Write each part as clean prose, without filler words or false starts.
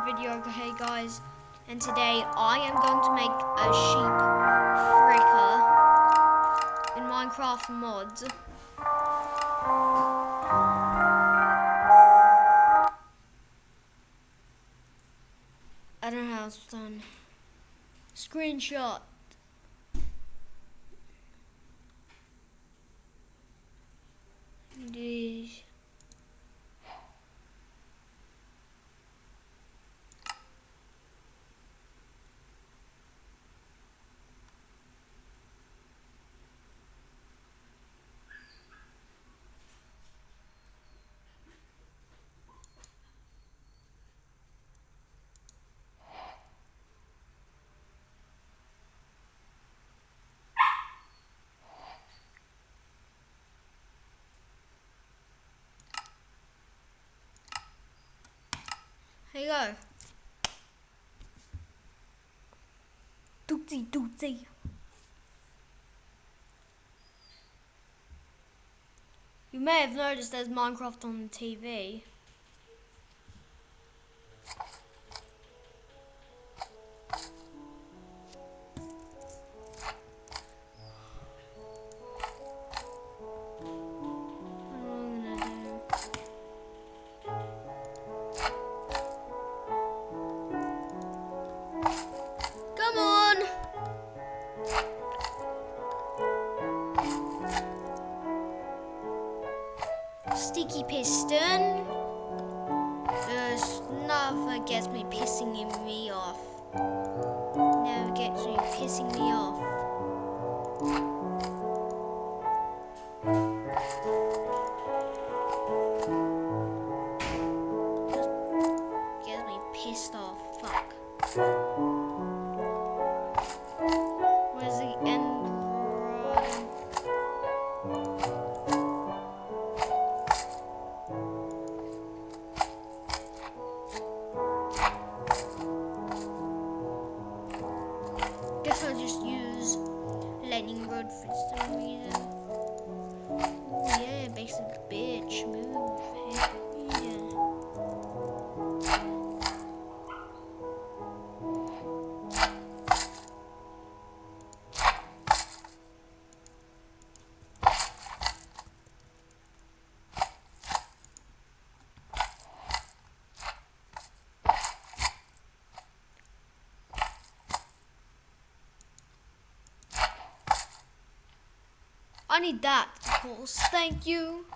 video, okay guys, and today I am going to make a sheep fricker in Minecraft mods. I don't know how it's done. Screenshot. This. Here you go. Dootsie dootsie. You may have noticed there's Minecraft on the TV. Come on! Sticky piston. Never gets me pissing me off. Never gets me pissing me off. Just gets me pissed off. Fuck. Where's the end rod? Guess I'll just use lightning rod for some reason. Oh yeah, basic bitch move. Yeah. I need that, of course. Thank you.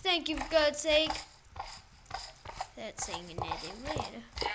Thank you, for God's sake. That's saying another word.